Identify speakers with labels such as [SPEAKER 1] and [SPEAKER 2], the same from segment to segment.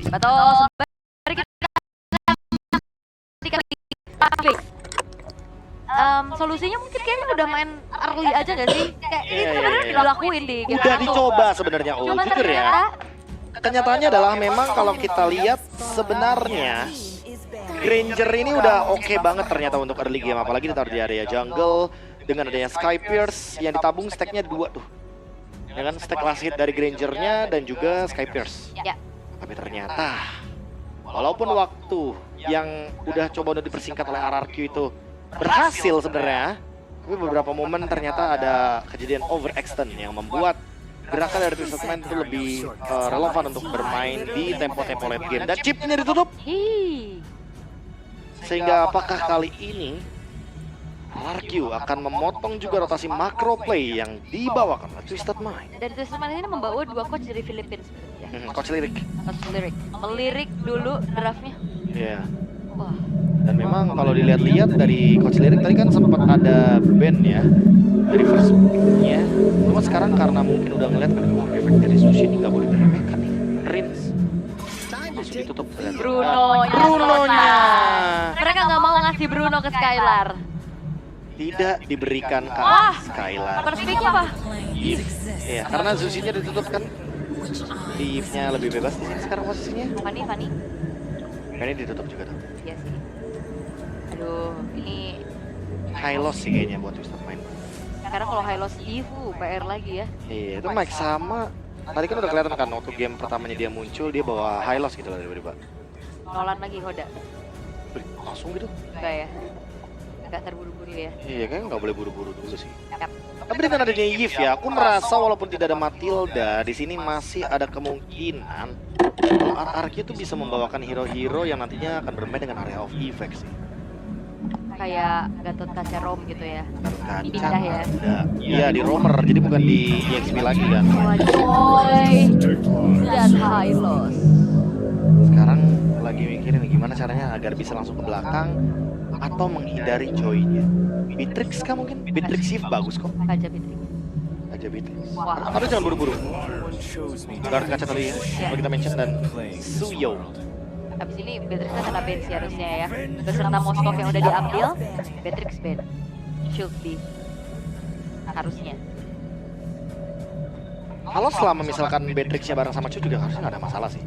[SPEAKER 1] sih.
[SPEAKER 2] Betul. Solusinya mungkin kayaknya udah main early aja gak sih? Kayak ini sebenarnya dilakuin di game
[SPEAKER 1] Udah
[SPEAKER 2] satu.
[SPEAKER 1] dicoba sebenarnya,
[SPEAKER 2] Cuman
[SPEAKER 1] jujur ya.
[SPEAKER 2] ternyata
[SPEAKER 1] Kenyataannya adalah memang kalau kita lihat sebenarnya Granger ini udah oke banget ternyata untuk early game, apalagi ditaruh di area jungle dengan adanya Sky Pierce yang ditabung stacknya 2 tuh. Ya kan, stack last hit dari Grangernya dan juga Sky Pierce.
[SPEAKER 2] ya,
[SPEAKER 1] Tapi ternyata walaupun waktu yang udah coba dipersingkat oleh RRQ itu berhasil sebenarnya, tapi beberapa momen ternyata ada kejadian overextend yang membuat gerakan dari Twisted Mind itu lebih relevan untuk bermain di tempo-tempo late game. Dan chipnya ditutup. Sehingga apakah kali ini RRQ akan memotong juga rotasi macro play yang dibawakan oleh Twisted Mind.
[SPEAKER 2] dan Twisted Mind ini membawa 2 coach dari Filipina sebenarnya.
[SPEAKER 1] Coach Lirik.
[SPEAKER 2] Coach Lirik. Melirik dulu draftnya.
[SPEAKER 1] Iya.
[SPEAKER 2] Wah.
[SPEAKER 1] Dan memang kalau dilihat-lihat dari Coach Lirik tadi kan sempat ada band ya dari first pick-nya. Cuma sekarang karena mungkin udah ngeliat kan efek dari Sushi ini nggak boleh diremehkan nih. Rins langsung ditutup. Brunonya.
[SPEAKER 2] Mereka nggak mau ngasih Bruno ke Skylar.
[SPEAKER 1] Tidak diberikan ke Skylar.
[SPEAKER 2] First pick-nya apa?
[SPEAKER 1] Eve. Iya, karena Sushi-nya ditutup kan. Eve-nya lebih bebas di sini sekarang posisinya.
[SPEAKER 2] Fanny.
[SPEAKER 1] Ini ditutup juga tuh.
[SPEAKER 2] Iya sih. Aduh, ini
[SPEAKER 1] High loss sih kayaknya buat Twisted Mind.
[SPEAKER 2] sekarang kalau high loss Eve, PR lagi ya.
[SPEAKER 1] Iya, itu Mike sama. Tadi kan udah kelihatan kan waktu game pertamanya dia muncul, dia bawa high loss gitu lah tiba-tiba.
[SPEAKER 2] Nolan lagi Hoda.
[SPEAKER 1] Langsung gitu.
[SPEAKER 2] Enggak ya? Enggak terburu-buru ya.
[SPEAKER 1] Iya, kayaknya nggak boleh buru-buru dulu sih.
[SPEAKER 2] Yap.
[SPEAKER 1] Tapi dengan adanya Yves ya, aku merasa walaupun tidak ada Matilda, di sini masih ada kemungkinan kalau RRQ itu bisa membawakan hero-hero yang nantinya akan bermain dengan area of effect sih.
[SPEAKER 2] Kayak Gatot Kaca Rom gitu ya.
[SPEAKER 1] Kaca
[SPEAKER 2] Pindah ya.
[SPEAKER 1] Iya, di roamer, jadi bukan di EXP lagi kan.
[SPEAKER 2] Joy dan high loss.
[SPEAKER 1] Sekarang lagi mikirin gimana caranya agar bisa langsung ke belakang atau menghindari Joy-nya. Beatrix kah mungkin? Beatrix shift bagus kok.
[SPEAKER 2] Kaca Fitri.
[SPEAKER 1] Aja Beatrix.
[SPEAKER 2] Wah.
[SPEAKER 1] Tapi jangan buru-buru. Guard kaca tadi kalau kita mention dan Suyo.
[SPEAKER 2] Abis ini Beatrixnya kena ban sih harusnya ya. Beserta Moskov yang udah diambil, Beatrix ban. Should be. Harusnya.
[SPEAKER 1] Kalau selama misalkan Beatrixnya bareng sama Chu juga harusnya nggak ada masalah sih.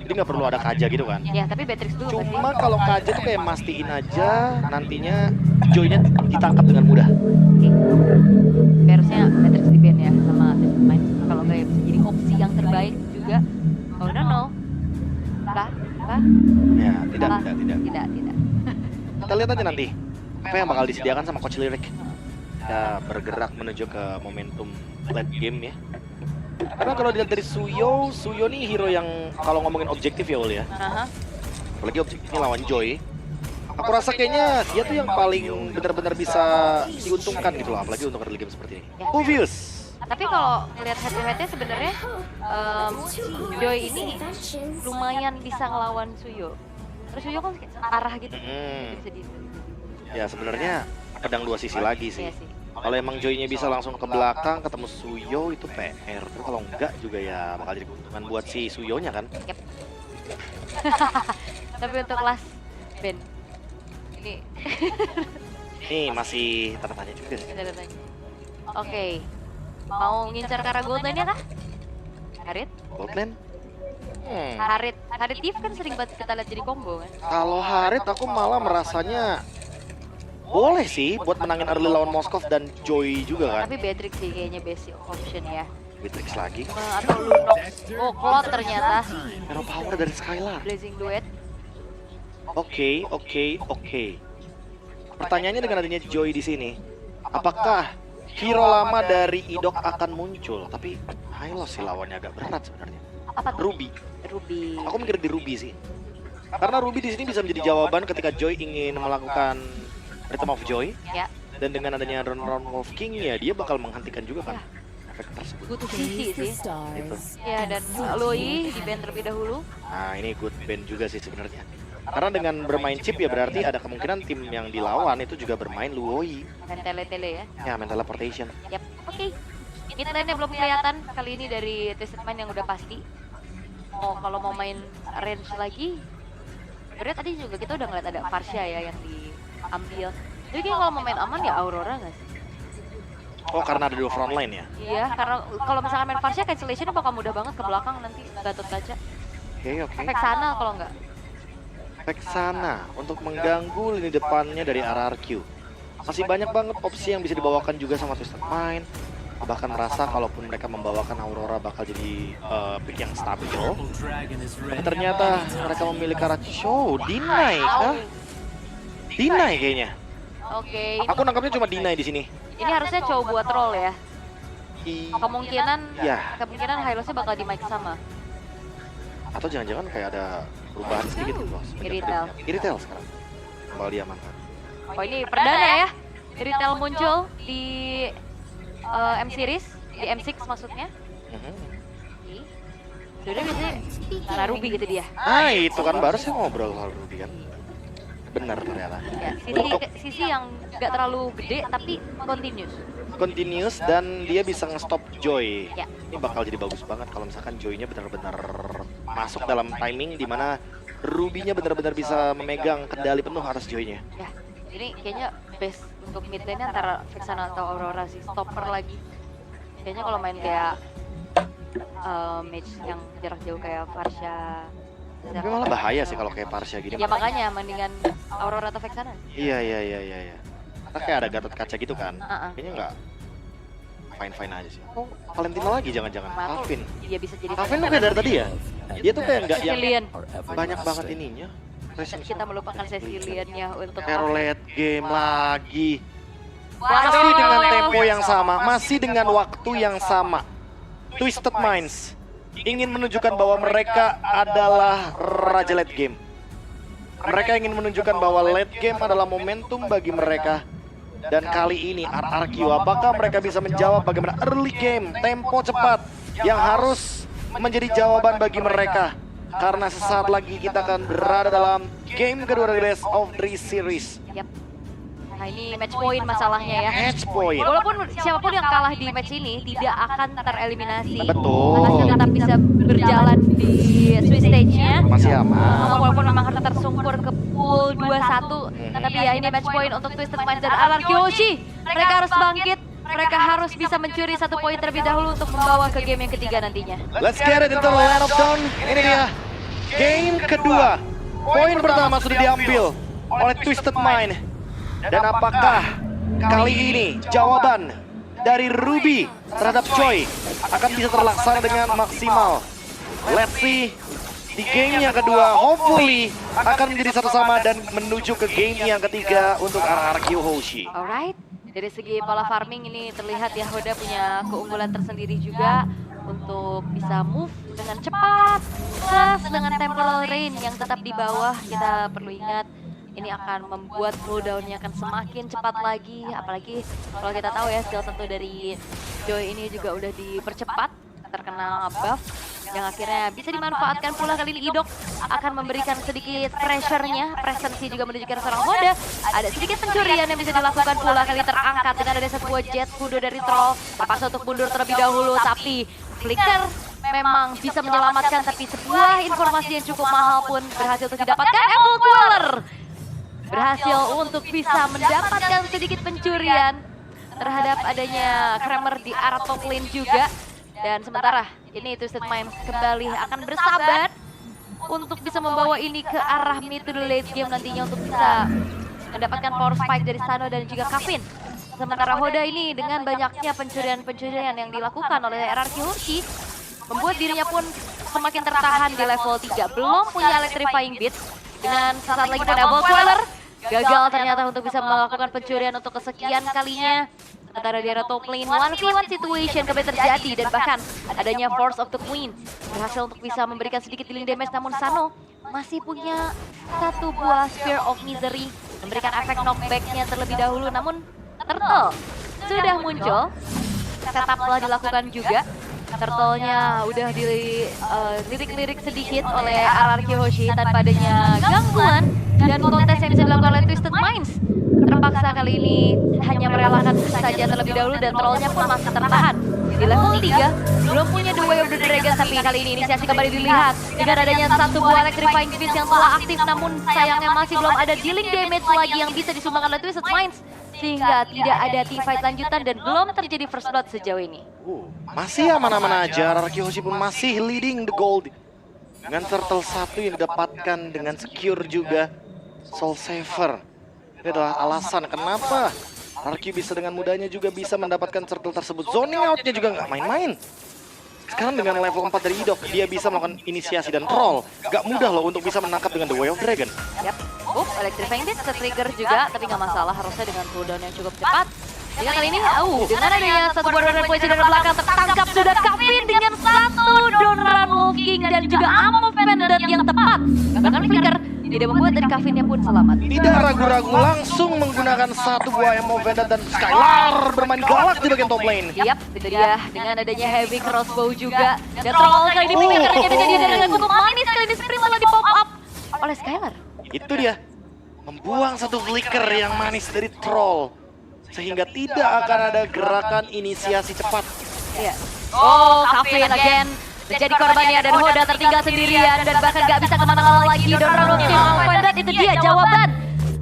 [SPEAKER 1] Jadi nggak perlu ada Kaja gitu kan.
[SPEAKER 2] Ya, tapi Beatrix dulu pasti.
[SPEAKER 1] Cuma kalau Kaja tuh kayak mastiin aja nantinya Joy-nya ditangkap dengan mudah.
[SPEAKER 2] Oke. Harusnya Beatrix di ban ya sama Twisted Mind. Kalau nggak ya bisa jadi opsi yang terbaik juga. Oh no. Lah.
[SPEAKER 1] Ya, tidak.
[SPEAKER 2] Tidak.
[SPEAKER 1] Kita lihat aja nanti apa yang bakal disediakan sama Coach Lirik. Ya, bergerak menuju ke momentum late game ya. Karena kalau dilihat dari Suyo nih hero yang kalau ngomongin objektif ya Ul ya. Apalagi objektifnya lawan Joy. Aku rasa kayaknya dia tuh yang paling benar-benar bisa diuntungkan gitu loh, apalagi untuk early game seperti ini.
[SPEAKER 2] Ya.
[SPEAKER 1] Obvious.
[SPEAKER 2] Tapi kalau ngelihat head-to-headnya sebenarnya Joy ini lumayan bisa ngelawan Suyo. Terus Suyo kan arah gitu. Bisa di.
[SPEAKER 1] Ya sebenarnya pedang dua sisi lagi sih.
[SPEAKER 2] Iya sih.
[SPEAKER 1] Kalau emang Joy-nya bisa langsung ke belakang ketemu Suyo itu PR. Tapi kalau enggak juga ya bakal jadi keuntungan buat si Suyo-nya kan.
[SPEAKER 2] Yep. Tapi untuk kelas Ben ini
[SPEAKER 1] Ini masih tanda tanya juga sih.
[SPEAKER 2] ada tanya. Oke. Mau ngincar ke arah gold lane-nya kah? Harit?
[SPEAKER 1] Gold lane?
[SPEAKER 2] Harit Thief kan sering banget kita lihat jadi combo kan?
[SPEAKER 1] Kalau Harit aku malah merasanya boleh sih buat menangin early lawan Moskov dan Joy juga kan.
[SPEAKER 2] Tapi Beatrix sih kayaknya best option ya.
[SPEAKER 1] Beatrix lagi.
[SPEAKER 2] Atau Lunox. Oh, Cloud ternyata.
[SPEAKER 1] Hero power dari Skylar.
[SPEAKER 2] Blazing Duet.
[SPEAKER 1] Oke. Pertanyaannya dengan adanya Joy di sini, apakah hero lama dari Idok akan muncul? Tapi Hylos sih lawannya agak berat sebenarnya.
[SPEAKER 2] Apa tuh?
[SPEAKER 1] Ruby.
[SPEAKER 2] Ruby.
[SPEAKER 1] Aku mikir di Ruby sih. Karena Ruby di sini bisa menjadi jawaban ketika Joy ingin melakukan Rhythm of Joy.
[SPEAKER 2] Ya.
[SPEAKER 1] Dan dengan adanya Round Wolf King ya dia bakal menghentikan juga kan efek tersebut.
[SPEAKER 2] Butuh sisi sih.
[SPEAKER 1] Gitu.
[SPEAKER 2] Ya, dan Loi di ban terlebih dahulu.
[SPEAKER 1] Nah ini good band juga sih sebenarnya. Karena dengan bermain chip ya berarti ada kemungkinan tim yang dilawan itu juga bermain Luoi.
[SPEAKER 2] Dan tele-tele ya.
[SPEAKER 1] Ya main teleportation.
[SPEAKER 2] Yap. Oke. Mid lane-nya belum kelihatan kali ini dari Twisted Mind yang udah pasti. kalau mau main range lagi, sebenarnya tadi juga kita udah ngeliat ada Varsha ya yang diambil. Jadi kayak kalau mau main aman ya Aurora nggak sih?
[SPEAKER 1] Oh, karena ada dua frontline ya?
[SPEAKER 2] Iya, karena kalau misalkan main Varsha cancellation bakal mudah banget ke belakang nanti Gatot Kaca.
[SPEAKER 1] Oke.
[SPEAKER 2] Efek sana kalau nggak.
[SPEAKER 1] Efek sana untuk mengganggu lini depannya dari RRQ. Masih banyak banget opsi yang bisa dibawakan juga sama Twisted Mind. Bahkan merasa kalaupun mereka membawakan Aurora bakal jadi pick yang stabil. Tapi ternyata mereka memilih Karacho. Deny kah? Deny kayaknya.
[SPEAKER 2] Oke,
[SPEAKER 1] Aku nangkapnya cuma deny di sini.
[SPEAKER 2] ini harusnya cowok buat troll ya. Kemungkinan
[SPEAKER 1] Iya.
[SPEAKER 2] Hylos-nya bakal di mic sama.
[SPEAKER 1] Atau jangan-jangan kayak ada perubahan sedikit gitu loh.
[SPEAKER 2] Iritel.
[SPEAKER 1] Iritel sekarang. Kembali diamankan.
[SPEAKER 2] Oh ini perdana ya. Iritel muncul di M series, di M6 maksudnya. Sudah biasanya Nara Ruby gitu dia.
[SPEAKER 1] Ah, itu kan baru sih ngobrol soal Ruby kan. Benar ternyata.
[SPEAKER 2] Ya, sisi yang gak terlalu gede tapi
[SPEAKER 1] Continuous dan dia bisa nge-stop Joy.
[SPEAKER 2] Ya.
[SPEAKER 1] Ini bakal jadi bagus banget kalau misalkan Joy-nya benar-benar masuk dalam timing di mana Ruby-nya benar-benar bisa memegang kendali penuh atas Joy-nya.
[SPEAKER 2] Ya, ini kayaknya best untuk mid lane-nya antara Vexana atau Aurora sih, stopper lagi. Kayaknya kalau main kayak match yang jarak jauh kayak Varsha.
[SPEAKER 1] Tapi malah bahaya sih kalau kayak Varsha gini.
[SPEAKER 2] Ya makanya mendingan Aurora atau Vexana.
[SPEAKER 1] Iya. Karena kayak ada Gatot Kaca gitu kan. Kayaknya nggak fine aja sih. Oh, Valentino lagi jangan-jangan. Calvin.
[SPEAKER 2] Iya bisa jadi.
[SPEAKER 1] Calvin tuh kayak dari tadi ya. Dia tuh kayak nggak yang
[SPEAKER 2] Cecilian.
[SPEAKER 1] banyak banget ininya.
[SPEAKER 2] Kita melupakan Cecilian-nya untuk
[SPEAKER 1] Roulette game lagi. Masih dengan tempo yang sama, masih dengan waktu yang sama. Twisted Minds ingin menunjukkan bahwa mereka adalah raja late game. Mereka ingin menunjukkan bahwa late game adalah momentum bagi mereka. Dan kali ini RRQ, apakah mereka bisa menjawab bagaimana early game, tempo cepat yang harus menjadi jawaban bagi mereka. Karena sesaat lagi kita akan berada dalam game kedua dari Best of 3 series.
[SPEAKER 2] Yap. Nah ini match point masalahnya ya.
[SPEAKER 1] Match point.
[SPEAKER 2] Walaupun siapapun yang kalah di match ini tidak akan tereliminasi.
[SPEAKER 1] Betul.
[SPEAKER 2] Masih tetap bisa berjalan di Swiss stage-nya.
[SPEAKER 1] Masih aman.
[SPEAKER 2] Walaupun memang harus tersungkur ke pool 2-1. Tapi ya ini match point untuk Twisted Minds dan RRQ Hoshi. Mereka harus bangkit. Mereka harus bisa mencuri 1 poin terlebih dahulu untuk membawa ke game yang ketiga nantinya.
[SPEAKER 1] Let's get it into the land of dawn. Ini dia game kedua. Poin pertama sudah diambil oleh Twisted Mind. Dan apakah kali ini jawaban dari Ruby terhadap Choi akan bisa terlaksana dengan maksimal? Let's see. Di game yang kedua, hopefully akan menjadi satu sama dan menuju ke game yang ketiga untuk RRQ Hoshi.
[SPEAKER 2] Alright, dari segi pola farming ini terlihat ya Hoda punya keunggulan tersendiri juga untuk bisa move dengan cepat. Plus dengan temporal rain yang tetap di bawah, kita perlu ingat ini akan membuat cooldown-nya akan semakin cepat lagi. Apalagi kalau kita tahu ya skill 1 dari Joy ini juga udah dipercepat, terkena buff yang akhirnya bisa dimanfaatkan pula. Kali ini Idok akan memberikan sedikit pressure-nya, presensi juga menunjukkan seorang Hoda. Ada sedikit pencurian yang bisa dilakukan pula, kali terangkat dengan ada sebuah jet kudo dari Troll. Terpaksa untuk mundur terlebih dahulu, tapi Flicker memang bisa menyelamatkan. Tapi sebuah informasi yang cukup mahal pun berhasil untuk didapatkan. Apple Queller berhasil untuk bisa mendapatkan sedikit pencurian terhadap adanya Kramer di arah top lane juga. Dan sementara ini Twisted Minds kembali akan bersahabat untuk bisa membawa ini ke arah mid to the late game nantinya untuk bisa mendapatkan power spike dari Sano dan juga Kavin. Sementara Hoda ini dengan banyaknya pencurian-pencurian yang dilakukan oleh RRQ Hoshi membuat dirinya pun semakin tertahan di level 3. Belum punya Electrifying Beat dengan sesaat lagi pun Apple Queller gagal ternyata untuk bisa melakukan pencurian untuk kesekian kalinya. Sementara di arah top lane 1v1 situation kembali terjadi dan bahkan adanya Force of the Queen berhasil untuk bisa memberikan sedikit healing damage, namun Sano masih punya 1 buah Spear of Misery memberikan efek knockback-nya terlebih dahulu. Namun Turtle sudah muncul, setup telah dilakukan juga Turtle-nya udah dilirik-lirik sedikit oleh RRQ Hoshi tanpa adanya gangguan dan kontes yang bisa dilakukan oleh Twisted Minds. Terpaksa kali ini hanya merelakan saja terlebih dahulu dan trollnya pun masih tertahan. Di level 3, belum punya The Way of the Dragon, tapi kali ini inisiasi kembali dilihat dengan adanya satu buah Electrifying Beast yang telah aktif, namun sayangnya masih belum ada dealing damage lagi yang bisa disumbangkan oleh Twisted Minds. Sehingga tidak ada teamfight lanjutan dan belum terjadi first blood sejauh ini.
[SPEAKER 1] Masih aman-aman aja, RRQ Hoshi pun masih leading the gold. Dengan turtle 1 yang didapatkan dengan secure juga Soul Saver. Ini adalah alasan kenapa RRQ bisa dengan mudahnya juga bisa mendapatkan turtle tersebut. Zoning out-nya juga nggak main-main. Sekarang dengan level 4 dari Idok, dia bisa melakukan inisiasi dan troll. Gak mudah loh untuk bisa menangkap dengan The Way of Dragon.
[SPEAKER 2] Yap, Electrifying Beast trigger juga, tapi nggak masalah, harusnya dengan cooldown yang cukup cepat. Jika kali ini, dengan adanya satu buah Doran Polisi dari belakang, tertangkap sudah Kavin dengan satu Doran Walking dan juga ammo pendant yang tepat. Bahkan Flicker tidak membuat dari Kavinnya pun selamat.
[SPEAKER 1] Tidak ragu-ragu langsung menggunakan satu buah ammo pendant dan Skylar bermain galak di bagian top lane.
[SPEAKER 2] Yap, itu dia dengan adanya heavy crossbow juga. Dan troll kali ini pemikirannya bisa dia dengan cukup manis, kali ini sprint malah di pop up oleh Skylar.
[SPEAKER 1] Itu dia, membuang satu flicker yang manis dari troll. Sehingga tidak akan ada gerakan inisiasi cepat.
[SPEAKER 2] Iya. Oh, Kavin again menjadi korbannya dan Hoda tertinggal sendirian dan bahkan gak bisa kemana-mana lagi. Doran Pendant, itu dia jawaban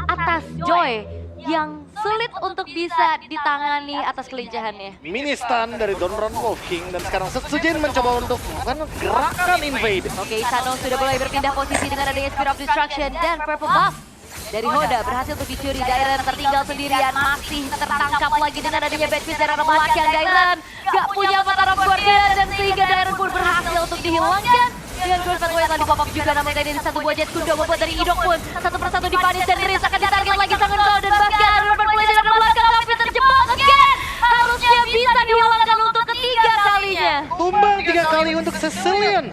[SPEAKER 2] atas Joy yang sulit untuk bisa ditangani atas kelincahannya.
[SPEAKER 1] Mini stun dari Doran Walking dan sekarang Setsujin mencoba untuk melakukan gerakan invade.
[SPEAKER 2] Oke, Sano sudah mulai berpindah posisi dengan adanya Spear of Destruction dan Purple Buff dari Hoda berhasil untuk dicuri. Dairen tertinggal sendirian, masih tertangkap lagi dengan adanya Bad Fist dari arah belakang. Dairen gak punya Mata Guardian dan sehingga Dairen pun berhasil untuk dihilangkan. Dengan Gold Pathway yang tadi pop up juga, namun kali ini satu buah Jet Kundo membuat dari Idok pun satu persatu dipanis dan Riz akan ditarget lagi sangat jauh dan bahkan Urban Play dari arah belakang tapi terjebak again. Harusnya bisa dihilangkan untuk ketiga kalinya.
[SPEAKER 1] Tumbang 3 kali untuk Cecilian.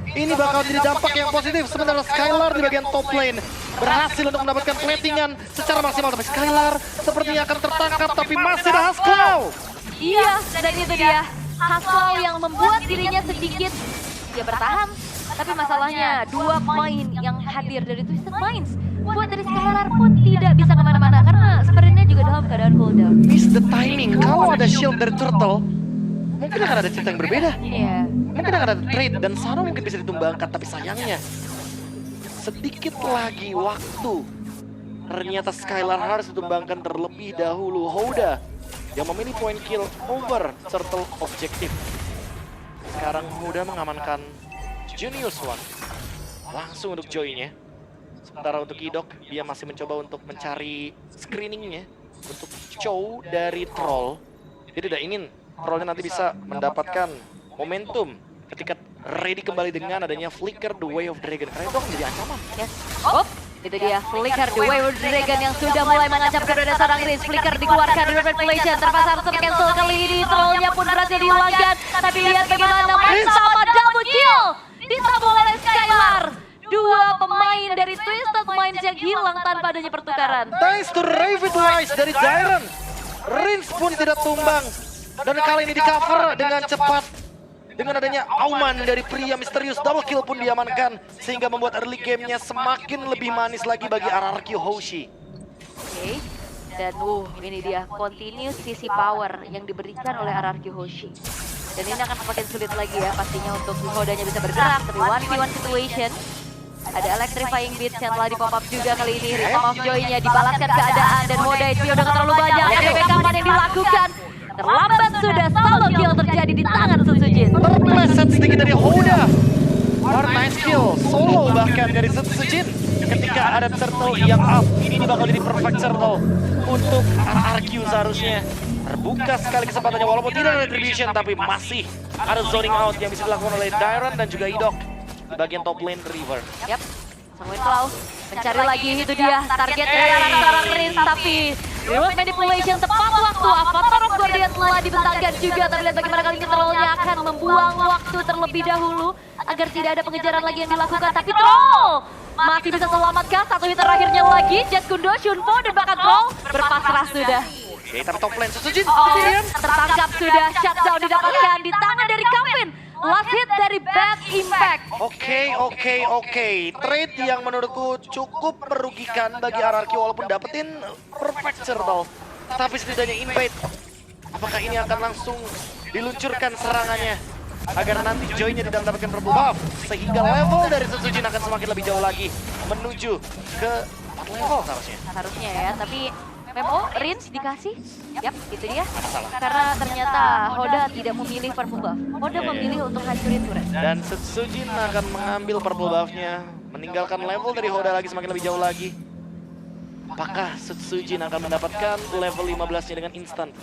[SPEAKER 1] Ini bakal jadi dampak yang positif, sementara Skylar di bagian top lane berhasil untuk mendapatkan platingan secara maksimal, tapi Skylar sepertinya akan tertangkap, tapi masih ada Haskell.
[SPEAKER 2] Iya, dan itu dia Haskell yang membuat dirinya sedikit dia bertahan, tapi masalahnya dua pemain yang hadir dari Twisted Minds buat dari Skylar pun tidak bisa kemana-mana karena sprintnya juga dalam keadaan cooldown.
[SPEAKER 1] Miss the timing, kalau ada shield dari Turtle mungkin akan ada cerita yang berbeda.
[SPEAKER 2] Iya.
[SPEAKER 1] Mungkin akan ada trade dan Sano mungkin bisa ditumbangkan, tapi sayangnya sedikit lagi waktu. Ternyata Skylar harus ditumbangkan terlebih dahulu. Hoda yang memilih point kill over Turtle objektif. Sekarang Hoda mengamankan Genius One langsung untuk Joy-nya. Sementara untuk Idok, dia masih mencoba untuk mencari screeningnya untuk Chow dari Troll. Dia tidak ingin Trollnya nanti bisa mendapatkan momentum ketika ready kembali dengan adanya Flicker The Way of Dragon, karena itu akan menjadi ancaman.
[SPEAKER 2] Yes. Oh, itu dia Flicker The Way of Dragon yang sudah mulai mengancam keberadaan seorang Riz. Flicker dikeluarkan dari Revelation, terpaksa harus cancel kali ini. Trollnya pun berhasil dihilangkan, tapi lihat bagaimana sama double kill disambung oleh Skylar. Dua pemain dari Twisted Minds yang hilang tanpa adanya pertukaran.
[SPEAKER 1] Thanks to Revitalize dari Dairen, Rins pun tidak tumbang. Dan kali ini di cover dengan cepat. Dengan adanya auman dari pria misterius, double kill pun diamankan. Sehingga membuat early game-nya semakin lebih manis lagi bagi RRQ Hoshi.
[SPEAKER 2] Oke, dan ini dia continuous sisi power yang diberikan oleh RRQ Hoshi. Dan ini akan semakin sulit lagi ya pastinya untuk Hodanya bisa bergerak. Tapi 1v1 situation. Ada Electrifying Beats yang telah di-pop up juga kali ini. Rhythm of Joy-nya dibalaskan keadaan dan Hoda HP udah terlalu banyak. Ada backup yang dilakukan. Terlambat sudah solo kill terjadi di tangan Setsujin.
[SPEAKER 1] Terpleset sedikit dari Hoda. Nice kill, solo bahkan dari Setsujin. Ketika ada turtle yang up, ini bakal jadi perfect turtle untuk RRQ seharusnya. Terbuka sekali kesempatannya walaupun tidak ada retribution, tapi masih ada zoning out yang bisa dilakukan oleh Dairen dan juga Idok di bagian top lane River.
[SPEAKER 2] Yap, Sangwin Clow mencari lagi, itu dia target dari seorang Riz, tapi remote manipulation tepat waktu. Avatar of Guardian telah dibentangkan juga, tapi lihat bagaimana kali ini Trollnya akan membuang waktu terlebih dahulu agar tidak ada pengejaran lagi yang dilakukan. Tapi Troll masih bisa selamat kah? Satu hit terakhirnya lagi, Jet Kundo, Shunpo, dan bahkan Troll berpasrah sudah.
[SPEAKER 1] Oke, tapi top lane Sutsujin
[SPEAKER 2] Oh,
[SPEAKER 1] kemudian.
[SPEAKER 2] tertangkap sudah, shutdown didapatkan di tangan dari Calvin. Last hit dari Bad Impact.
[SPEAKER 1] Oke. Trade yang menurutku cukup merugikan bagi RRQ walaupun dapetin perfect circle. Tapi setidaknya invade. Apakah ini akan langsung diluncurkan serangannya? Agar nanti Joy-nya tidak mendapatkan purple buff. Sehingga level dari Sutsujin akan semakin lebih jauh lagi. Menuju ke 4 level seharusnya.
[SPEAKER 2] Harusnya ya, tapi Memo, Rins dikasih. Yap, itu dia.
[SPEAKER 1] Salah.
[SPEAKER 2] Karena ternyata Hoda tidak memilih purple buff. Hoda
[SPEAKER 1] Iya.
[SPEAKER 2] memilih untuk hancurin turret.
[SPEAKER 1] Dan Sutsujin akan mengambil purple buff-nya. Meninggalkan level dari Hoda lagi semakin lebih jauh lagi. Apakah Sutsujin akan mendapatkan level 15-nya dengan instan?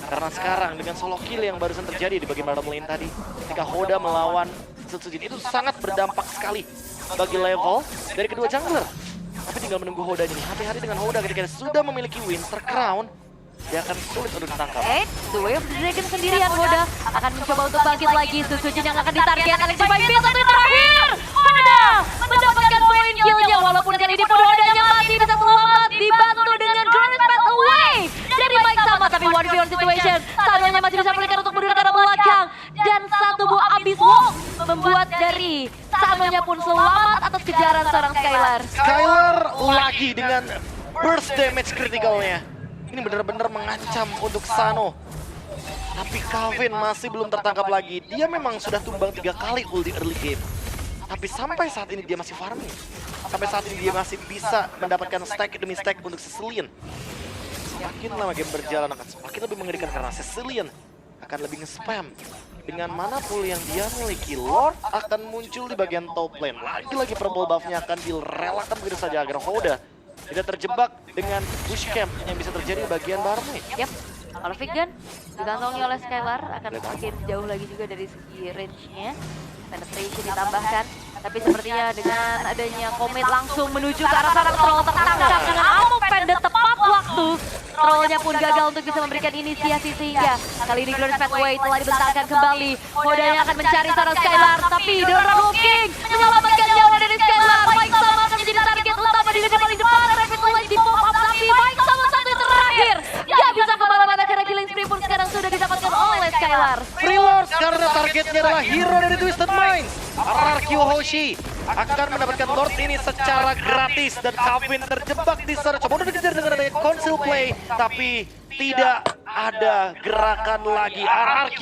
[SPEAKER 1] Karena sekarang dengan solo kill yang barusan terjadi di bagian bottom lane tadi, ketika Hoda melawan Sutsujin itu sangat berdampak sekali bagi level dari kedua jungler. Tapi tinggal menunggu Hoda ini. Hati-hati dengan Hoda ketika dia sudah memiliki Winter Crown, dia akan sulit untuk ditangkap.
[SPEAKER 2] The Way of the Dragon sendirian Hoda akan mencoba untuk bangkit lagi. Sutsujin yang akan ditarget. Electrifying Beam satu yang terakhir. Hoda mendapatkan poin killnya. Walaupun kali ini pun Hodanya masih bisa selamat. Dibantu dengan Grand Path Away dari Mike Sama. Tapi 1v1 situation. Sanonya masih bisa berikan untuk mundur ke arah belakang. Dan satu buah Abyss Wall membuat dari Sanonya pun selamat atas kejaran seorang Skylar.
[SPEAKER 1] Skylar lagi dengan burst damage critical-nya. Ini benar-benar mengancam untuk Sano. Tapi Calvin masih belum tertangkap lagi. Dia memang sudah tumbang 3 kali ult di early game. Tapi sampai saat ini dia masih farming. Sampai saat ini dia masih bisa mendapatkan stack demi stack untuk Cecilion. Semakin lama game berjalan akan semakin lebih mengerikan karena Cecilion akan lebih nge-spam. Dengan mana pool yang dia miliki, Lord akan muncul di bagian top lane. Lagi-lagi purple buff-nya akan direlakan begitu saja agar Hoda tidak terjebak dengan bush camp yang bisa terjadi di bagian bottom lane.
[SPEAKER 2] Yap, kalau Vigan digantongi oleh Skylar akan semakin jauh lagi juga dari segi range-nya. Penetration ditambahkan, tapi sepertinya dengan adanya Comet langsung menuju ke arah sarang troll tertangkap dengan ammo pendek tepat waktu. Trollnya pun gagal untuk bisa memberikan inisiasi sehingga kali ini Glorious Pathway telah dibentangkan kembali. Hodanya akan mencari sarang Skylar, tapi Dora King menyelamatkan nyawa dari Skylar. Mike Sama akan menjadi target utama di lini paling depan. Rapid Light di pop up, tapi Mike Sama satu yang terakhir. Gak bisa kemana-mana karena killing spree pun sekarang sudah didapatkan oleh Skylar.
[SPEAKER 1] Free Lord karena targetnya adalah hero dari Twisted Minds. RRQ Hoshi akan mendapatkan Lord ini secara gratis dan Calvin terjebak di sana. Coba udah dikejar dengan adanya conceal play, tapi tidak ada gerakan lagi. RRQ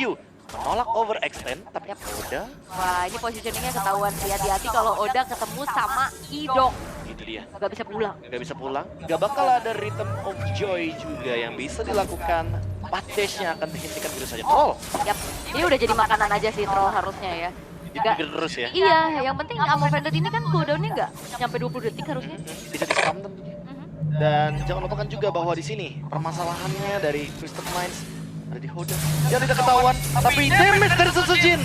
[SPEAKER 1] menolak overextend, tapi Oda
[SPEAKER 2] Wah, ini positioningnya ketahuan sih. Hati-hati kalau Oda ketemu sama Idok.
[SPEAKER 1] itu dia.
[SPEAKER 2] Gak bisa pulang.
[SPEAKER 1] Gak bisa pulang, gak bakal ada Rhythm of Joy juga yang bisa dilakukan. 4 dash-nya akan dihentikan begitu saja. Troll,
[SPEAKER 2] Yap, ini udah jadi makanan aja sih troll harusnya ya. Gak,
[SPEAKER 1] dipikir terus ya.
[SPEAKER 2] iya, yang penting ammo vendor ini kan cooldown-nya nggak nyampe 20 detik harusnya.
[SPEAKER 1] Bisa di-spam tentunya.
[SPEAKER 2] Mhm.
[SPEAKER 1] Dan jangan lupakan juga bahwa di sini permasalahannya dari Twisted Minds ada di Hoda yang tidak ketahuan, tapi damage dari Sutsujin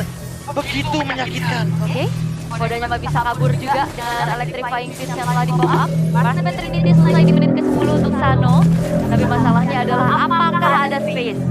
[SPEAKER 1] begitu menyakitkan.
[SPEAKER 2] Oke, Hodanya nggak bisa kabur juga dengan electrifying fist yang telah di pop up. Marksman Trinity selesai di menit ke-10 untuk Sano. Tapi masalahnya adalah apakah ada space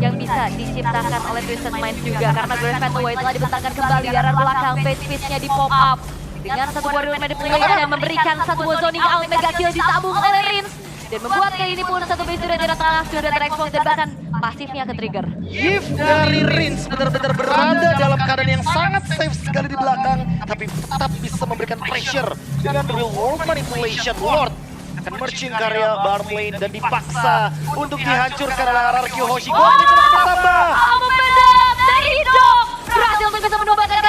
[SPEAKER 2] yang bisa diciptakan oleh Twisted Minds juga. Karena Grand Pathway telah dibentangkan kembali di arah belakang, face fist-nya di pop up. Dengan satu warrior manipulation yang memberikan satu zoning out mega kill ditabung oleh Rins. Dan membuat kali ini pun satu base sudah di arah tengah, sudah terekspos dan bahkan pasifnya ke-trigger.
[SPEAKER 1] Gift dari Rins benar-benar berada dalam keadaan yang sangat safe sekali di belakang, tapi tetap bisa memberikan pressure dengan real world manipulation. Lord akan merching karya bottom lane dan dipaksa untuk dihancurkan oleh RRQ Hoshi. Gol tidak bertambah.
[SPEAKER 2] Ammo pendek dari Idok berhasil untuk bisa menambahkan